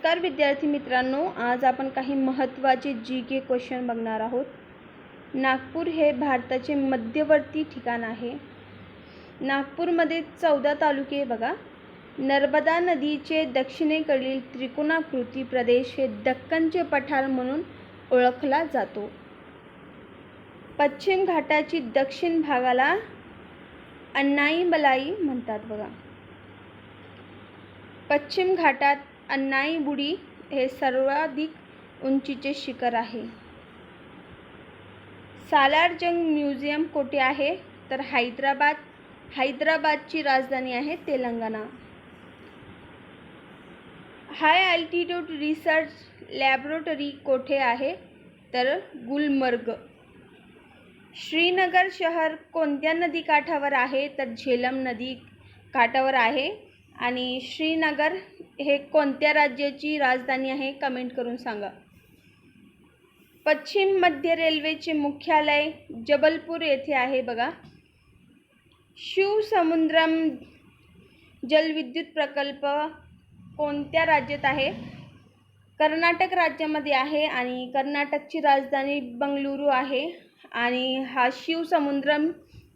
नमस्कार विद्यार्थी मित्रांनो, आज आपण काही महत्त्वाचे जी.के. क्वेश्चन बघणार आहोत. नागपूर हे भारताचे मध्यवर्ती ठिकाण आहे. नागपूरमध्ये 14 तालुके बघा. नर्मदा नदीचे दक्षिणेकडील त्रिकोणाकृती प्रदेश हे दक्खनचे पठार म्हणून ओळखला जातो. पश्चिम घाटाची दक्षिण भागाला अन्नाईमलाई म्हणतात बघा. पश्चिम घाटात अन्नाईबुडी हे सर्वाधिक उंचीचे शिखर आहे. सालारजंग म्युझियम कोठे आहे तर हैदराबाद. हैदराबादची राजधानी आहे तेलंगणा. हाय अल्टिट्यूड रिसर्च लॅबोरेटरी कोठे आहे तर गुलमर्ग. श्रीनगर शहर कोणत्या नदीकाठावर आहे तर झेलम नदी काठावर आहे. आणि श्रीनगर हे कोणत्या राज्याची राजधानी आहे कमेंट करून सांगा. पश्चिम मध्य रेल्वेचे मुख्यालय जबलपूर येथे आहे बघा. शिवसमुद्रम जलविद्युत प्रकल्प कोणत्या राज्यात आहे कर्नाटक राज्यामध्ये आहे. आणि कर्नाटकची राजधानी बंगळुरू आहे. आणि हा शिवसमुद्रम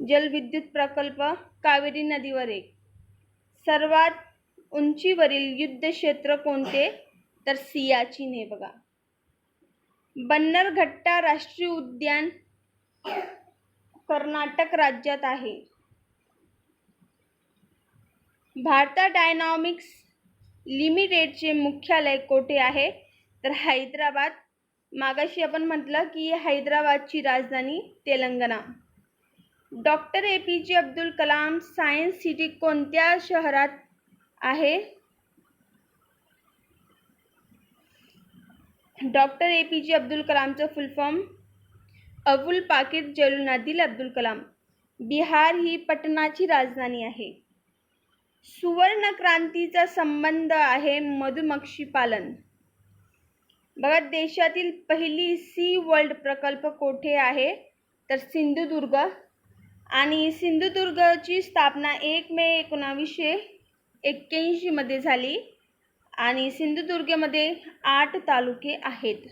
जलविद्युत प्रकल्प कावेरी नदीवर आहे. सर्वात उंचीवरील युद्धक्षेत्र कोणते तर सियाचीन आहे बघा. बन्नरघट्टा राष्ट्रीय उद्यान कर्नाटक राज्यात आहे. भारता डायनॉमिक्स लिमिटेडचे मुख्यालय कोठे आहे तर हैदराबाद. मागाशी आपण म्हटलं की हैदराबादची राजधानी Telangana. Doctor APJ Abdul Kalam science city कोणत्या शहरात आहे. डॉक्टर APJ अब्दुल कलामचं फुल फॉर्म अबुल पाकीर जैनुलाब्दीन अब्दुल कलाम. बिहार ही पटनाची राजधानी आहे. सुवर्ण क्रांतीचा संबंध आहे मधुमक्षी पालन बघा. देशातील पहिली सी वर्ल्ड प्रकल्प कोठे आहे तर सिंधुदुर्ग. आणि सिंधुदुर्गची स्थापना 1 मे 1981 मध्ये झाली. आणि सिंधुदुर्गमध्ये 8 तालुके आहेत.